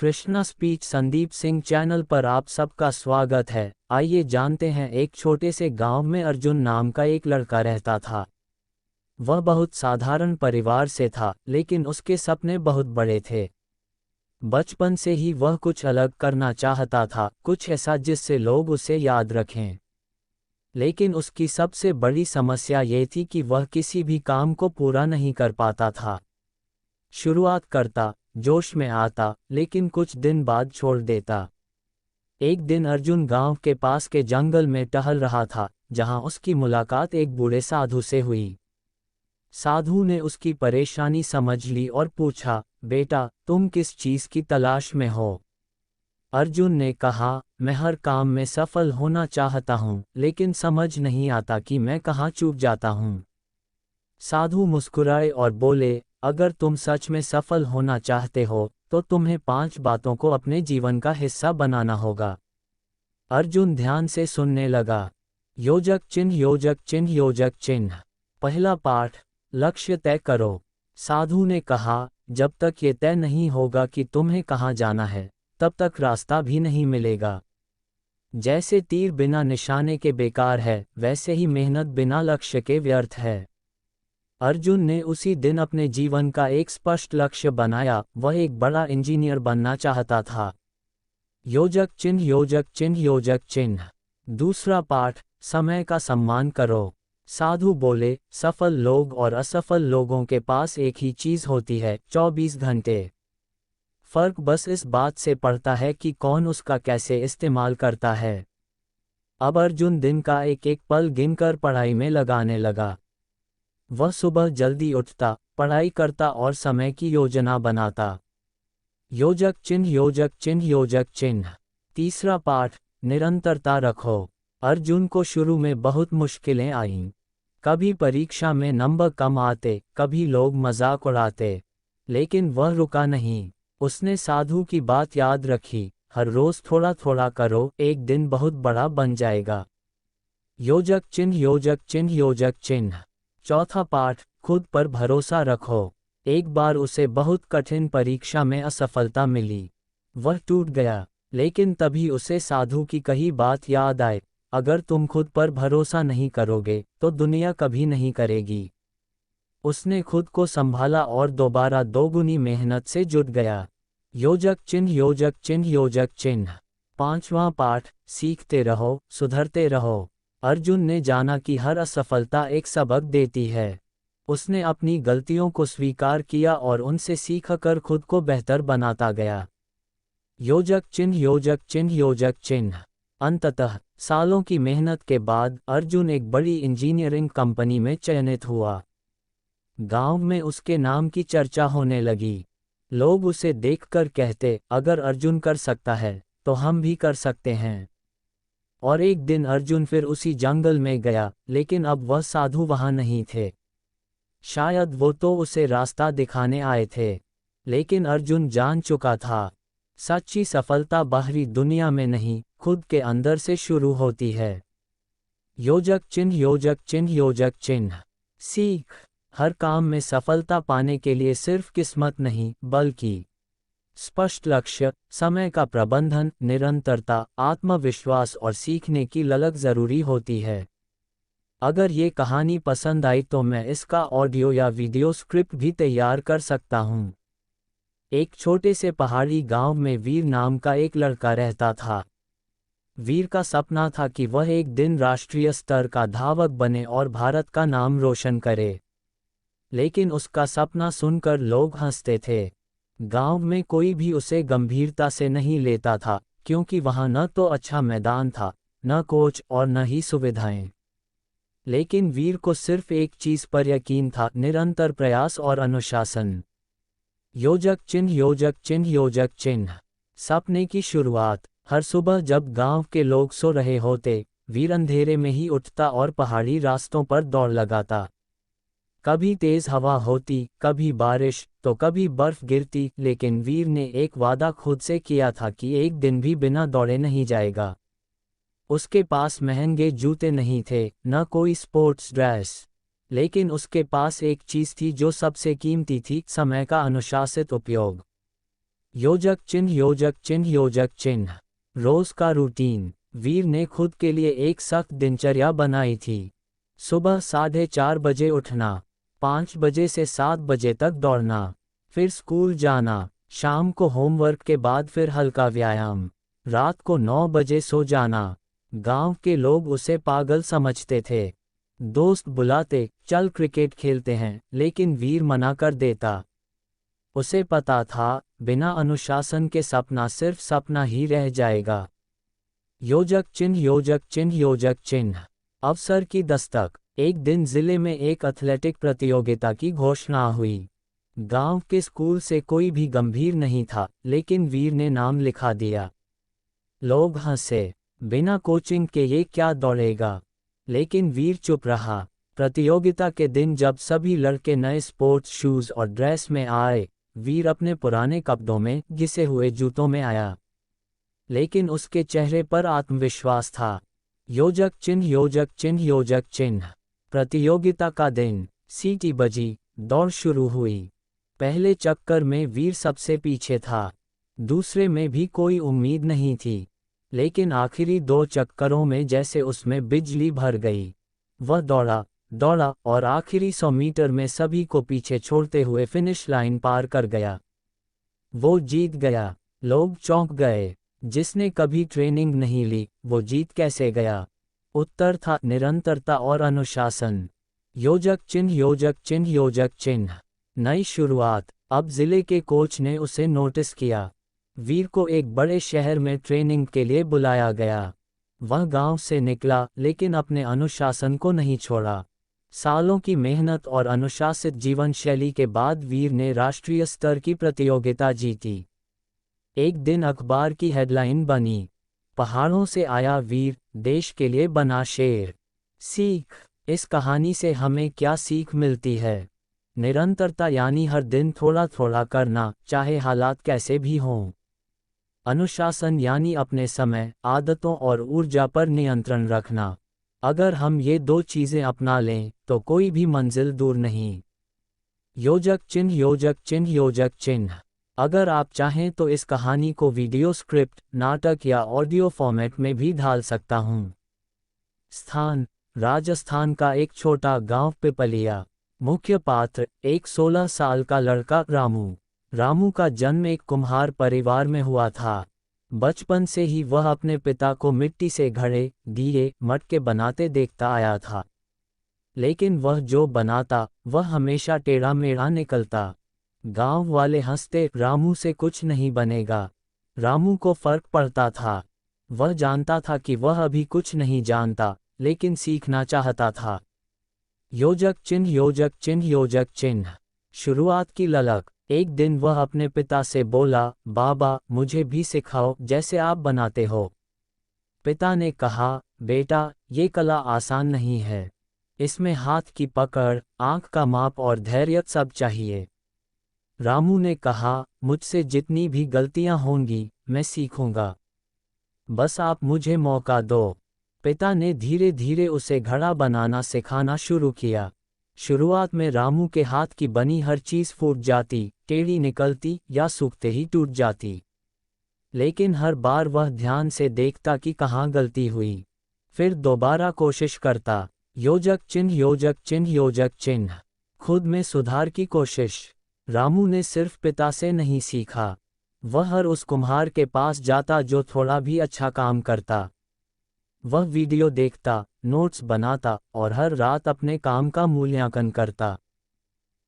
Krishna speech Sandeep Singh channel पर आप सबका स्वागत है। आइए जानते हैं। एक छोटे से गांव में अर्जुन नाम का एक लड़का रहता था। वह बहुत साधारण परिवार से था, लेकिन उसके सपने बहुत बड़े थे। बचपन से ही वह कुछ अलग करना चाहता था, कुछ ऐसा जिससे लोग उसे याद रखें। लेकिन उसकी सबसे बड़ी समस्या ये थी कि वह किसी भी काम को पूरा नहीं कर पाता था। शुरुआत करता, जोश में आता, लेकिन कुछ दिन बाद छोड़ देता। एक दिन अर्जुन गांव के पास के जंगल में टहल रहा था, जहां उसकी मुलाकात एक बूढ़े साधु से हुई। साधु ने उसकी परेशानी समझ ली और पूछा, बेटा, तुम किस चीज की तलाश में हो? अर्जुन ने कहा, मैं हर काम में सफल होना चाहता हूँ, लेकिन समझ नहीं आता कि मैं कहाँ चूक जाता हूँ। साधु मुस्कुराए और बोले, अगर तुम सच में सफल होना चाहते हो, तो तुम्हें 5 बातों को अपने जीवन का हिस्सा बनाना होगा। अर्जुन ध्यान से सुनने लगा। योजक चिन्ह, योजक चिन्ह, योजक चिन्ह। पहला पाठ, लक्ष्य तय करो। साधु ने कहा, जब तक ये तय नहीं होगा कि तुम्हें कहाँ जाना है, तब तक रास्ता भी नहीं मिलेगा। जैसे तीर बिना निशाने के बेकार है, वैसे ही मेहनत बिना लक्ष्य के व्यर्थ है। अर्जुन ने उसी दिन अपने जीवन का एक स्पष्ट लक्ष्य बनाया। वह एक बड़ा इंजीनियर बनना चाहता था। योजक चिन्ह, योजक चिन्ह, योजक चिन्ह। दूसरा पाठ, समय का सम्मान करो। साधु बोले, सफल लोग और असफल लोगों के पास एक ही चीज होती है, 24 घंटे। फर्क बस इस बात से पड़ता है कि कौन उसका कैसे इस्तेमाल करता है। अब अर्जुन दिन का एक एक पल गिनकर पढ़ाई में लगाने लगा। वह सुबह जल्दी उठता, पढ़ाई करता और समय की योजना बनाता। योजक चिन्ह, योजक चिन्ह, योजक चिन्ह। तीसरा पाठ, निरंतरता रखो। अर्जुन को शुरू में बहुत मुश्किलें आईं। कभी परीक्षा में नंबर कम आते, कभी लोग मजाक उड़ाते, लेकिन वह रुका नहीं। उसने साधु की बात याद रखी, हर रोज थोड़ा थोड़ा करो, एक दिन बहुत बड़ा बन जाएगा। योजक चिन्ह, योजक चिन्ह, योजक चिन्ह। चौथा पाठ, खुद पर भरोसा रखो। एक बार उसे बहुत कठिन परीक्षा में असफलता मिली। वह टूट गया, लेकिन तभी उसे साधु की कही बात याद आए, अगर तुम खुद पर भरोसा नहीं करोगे, तो दुनिया कभी नहीं करेगी। उसने खुद को संभाला और दोबारा दोगुनी मेहनत से जुट गया। योजक चिन्ह, योजक चिन्ह, योजक चिन्ह। पांचवां पाठ, सीखते रहो, सुधरते रहो। अर्जुन ने जाना कि हर असफलता एक सबक देती है। उसने अपनी गलतियों को स्वीकार किया और उनसे सीखकर खुद को बेहतर बनाता गया। योजक चिन्ह, योजक चिन्ह, योजक चिन्ह। अंततः सालों की मेहनत के बाद अर्जुन एक बड़ी इंजीनियरिंग कंपनी में चयनित हुआ। गांव में उसके नाम की चर्चा होने लगी। लोग उसे देखकर कहते, अगर अर्जुन कर सकता है, तो हम भी कर सकते हैं। और एक दिन अर्जुन फिर उसी जंगल में गया, लेकिन अब वह साधु वहां नहीं थे। शायद वो तो उसे रास्ता दिखाने आए थे, लेकिन अर्जुन जान चुका था, सच्ची सफलता बाहरी दुनिया में नहीं, खुद के अंदर से शुरू होती है। योजक चिन्ह, योजक चिन्ह, योजक चिन्ह। सीख, हर काम में सफलता पाने के लिए सिर्फ किस्मत नहीं, बल्कि स्पष्ट लक्ष्य, समय का प्रबंधन, निरंतरता, आत्मविश्वास और सीखने की ललक जरूरी होती है। अगर ये कहानी पसंद आई तो मैं इसका ऑडियो या वीडियो स्क्रिप्ट भी तैयार कर सकता हूँ। एक छोटे से पहाड़ी गांव में वीर नाम का एक लड़का रहता था। वीर का सपना था कि वह एक दिन राष्ट्रीय स्तर का धावक बने और भारत का नाम रोशन करे। लेकिन उसका सपना सुनकर लोग हंसते थे। गांव में कोई भी उसे गंभीरता से नहीं लेता था, क्योंकि वहां न तो अच्छा मैदान था, न कोच और न ही सुविधाएं। लेकिन वीर को सिर्फ एक चीज पर यकीन था, निरंतर प्रयास और अनुशासन। योजक चिन्ह, योजक चिन्ह, योजक चिन्ह। सपने की शुरुआत, हर सुबह जब गांव के लोग सो रहे होते, वीर अंधेरे में ही उठता और पहाड़ी रास्तों पर दौड़ लगाता। कभी तेज हवा होती, कभी बारिश, तो कभी बर्फ गिरती, लेकिन वीर ने एक वादा खुद से किया था कि एक दिन भी बिना दौड़े नहीं जाएगा। उसके पास महंगे जूते नहीं थे, न कोई स्पोर्ट्स ड्रेस, लेकिन उसके पास एक चीज थी जो सबसे कीमती थी, समय का अनुशासित उपयोग। योजक चिन्ह योजक चिन्ह योजक चिन्ह। रोज का रूटीन। वीर ने खुद के लिए एक सख्त दिनचर्या बनाई थी। सुबह 4:30 बजे उठना, 5 बजे से 7 बजे तक दौड़ना, फिर स्कूल जाना, शाम को होमवर्क के बाद फिर हल्का व्यायाम, रात को 9 बजे सो जाना। गांव के लोग उसे पागल समझते थे। दोस्त बुलाते, चल क्रिकेट खेलते हैं, लेकिन वीर मना कर देता। उसे पता था, बिना अनुशासन के सपना सिर्फ सपना ही रह जाएगा। योजक चिन्ह योजक चिन्ह योजक चिन्ह। अवसर की दस्तक। एक दिन जिले में एक एथलेटिक प्रतियोगिता की घोषणा हुई। गांव के स्कूल से कोई भी गंभीर नहीं था, लेकिन वीर ने नाम लिखा दिया। लोग हंसे, बिना कोचिंग के ये क्या दौड़ेगा। लेकिन वीर चुप रहा। प्रतियोगिता के दिन जब सभी लड़के नए स्पोर्ट्स शूज और ड्रेस में आए, वीर अपने पुराने कपड़ों में, घिसे हुए जूतों में आया। लेकिन उसके चेहरे पर आत्मविश्वास था। योजक चिन्ह योजक चिन्ह योजक चिन्ह। प्रतियोगिता का दिन। सीटी बजी, दौड़ शुरू हुई। पहले चक्कर में वीर सबसे पीछे था। दूसरे में भी कोई उम्मीद नहीं थी, लेकिन आखिरी 2 चक्करों में जैसे उसमें बिजली भर गई। वह दौड़ा दौड़ा और आखिरी 100 मीटर में सभी को पीछे छोड़ते हुए फिनिश लाइन पार कर गया। वो जीत गया। लोग चौंक गए। जिसने कभी ट्रेनिंग नहीं ली, वो जीत कैसे गया? उत्तर था निरंतरता और अनुशासन। योजक चिन्ह योजक चिन्ह योजक चिन्ह। नई शुरुआत। अब जिले के कोच ने उसे नोटिस किया। वीर को एक बड़े शहर में ट्रेनिंग के लिए बुलाया गया। वह गांव से निकला, लेकिन अपने अनुशासन को नहीं छोड़ा। सालों की मेहनत और अनुशासित जीवन शैली के बाद वीर ने राष्ट्रीय स्तर की प्रतियोगिता जीती। एक दिन अखबार की हेडलाइन बनी, पहाड़ों से आया वीर, देश के लिए बना शेर। सीख। इस कहानी से हमें क्या सीख मिलती है? निरंतरता यानी हर दिन थोड़ा थोड़ा करना, चाहे हालात कैसे भी हों। अनुशासन यानी अपने समय, आदतों और ऊर्जा पर नियंत्रण रखना। अगर हम ये 2 चीज़ें अपना लें, तो कोई भी मंजिल दूर नहीं। योजक चिन्ह योजक चिन्ह योजक चिन्ह। अगर आप चाहें तो इस कहानी को वीडियो स्क्रिप्ट, नाटक या ऑडियो फॉर्मेट में भी ढाल सकता हूँ। स्थान। राजस्थान का एक छोटा गांव पिपलिया। मुख्य पात्र, एक 16 साल का लड़का रामू। रामू का जन्म एक कुम्हार परिवार में हुआ था। बचपन से ही वह अपने पिता को मिट्टी से घड़े, दिए, मटके बनाते देखता आया था। लेकिन वह जो बनाता, वह हमेशा टेढ़ा मेढ़ा निकलता। गांव वाले हंसते, रामू से कुछ नहीं बनेगा। रामू को फर्क पड़ता था। वह जानता था कि वह अभी कुछ नहीं जानता, लेकिन सीखना चाहता था। योजक चिन्ह योजक चिन्ह योजक चिन्ह। शुरुआत की ललक। एक दिन वह अपने पिता से बोला, बाबा, मुझे भी सिखाओ जैसे आप बनाते हो। पिता ने कहा, बेटा, ये कला आसान नहीं है। इसमें हाथ की पकड़, आंख का माप और धैर्य सब चाहिए। रामू ने कहा, मुझसे जितनी भी गलतियां होंगी, मैं सीखूंगा। बस आप मुझे मौका दो। पिता ने धीरे धीरे उसे घड़ा बनाना सिखाना शुरू किया। शुरुआत में रामू के हाथ की बनी हर चीज़ फूट जाती, टेढ़ी निकलती या सूखते ही टूट जाती। लेकिन हर बार वह ध्यान से देखता कि कहाँ गलती हुई। फिर दोबारा कोशिश करता। योजक चिन्ह योजक चिन्ह योजक चिन्ह। खुद में सुधार की कोशिश। रामू ने सिर्फ पिता से नहीं सीखा। वह हर उस कुम्हार के पास जाता जो थोड़ा भी अच्छा काम करता। वह वीडियो देखता, नोट्स बनाता और हर रात अपने काम का मूल्यांकन करता।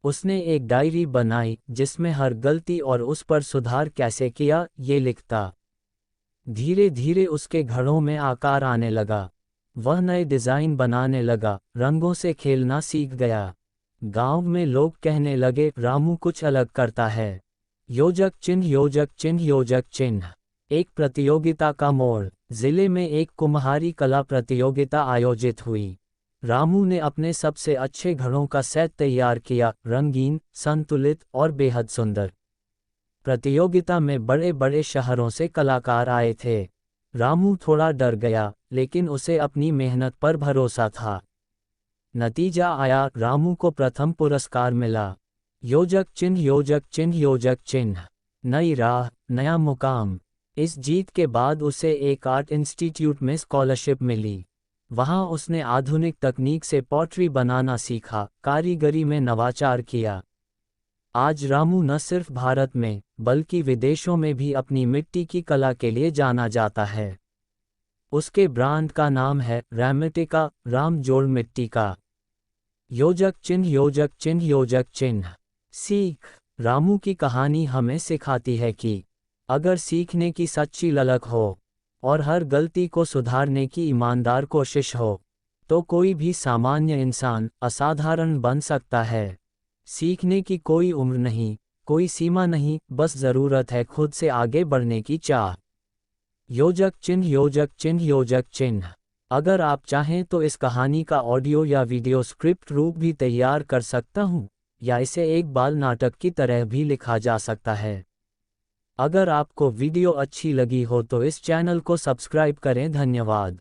उसने एक डायरी बनाई जिसमें हर गलती और उस पर सुधार कैसे किया, ये लिखता। धीरे धीरे उसके घड़ों में आकार आने लगा। वह नए डिज़ाइन बनाने लगा, रंगों से खेलना सीख गया। गांव में लोग कहने लगे, रामू कुछ अलग करता है। योजक चिन्ह योजक चिन्ह योजक चिन्ह। एक प्रतियोगिता का मोड़। जिले में एक कुम्हारी कला प्रतियोगिता आयोजित हुई। रामू ने अपने सबसे अच्छे घड़ों का सेट तैयार किया, रंगीन, संतुलित और बेहद सुंदर। प्रतियोगिता में बड़े बड़े शहरों से कलाकार आए थे। रामू थोड़ा डर गया, लेकिन उसे अपनी मेहनत पर भरोसा था। नतीजा आया, रामू को प्रथम पुरस्कार मिला। योजक चिन्ह योजक चिन्ह योजक चिन्ह। नई राह। नया मुकाम। इस जीत के बाद उसे एक आर्ट इंस्टीट्यूट में स्कॉलरशिप मिली। वहाँ उसने आधुनिक तकनीक से पॉटरी बनाना सीखा, कारीगरी में नवाचार किया। आज रामू न सिर्फ भारत में, बल्कि विदेशों में भी अपनी मिट्टी की कला के लिए जाना जाता है। उसके ब्रांड का नाम है रामेटिका, राम जोड़ मिट्टी का। योजक चिन्ह, योजक चिन्ह, योजक चिन्ह। सीख। रामू की कहानी हमें सिखाती है कि अगर सीखने की सच्ची ललक हो और हर गलती को सुधारने की ईमानदार कोशिश हो, तो कोई भी सामान्य इंसान असाधारण बन सकता है। सीखने की कोई उम्र नहीं, कोई सीमा नहीं, बस ज़रूरत है खुद से आगे बढ़ने की चाह। योजक चिन्ह, योजक चिन्ह, योजक चिन्ह। अगर आप चाहें तो इस कहानी का ऑडियो या वीडियो स्क्रिप्ट रूप भी तैयार कर सकता हूँ, या इसे एक बाल नाटक की तरह भी लिखा जा सकता है। अगर आपको वीडियो अच्छी लगी हो तो इस चैनल को सब्सक्राइब करें। धन्यवाद।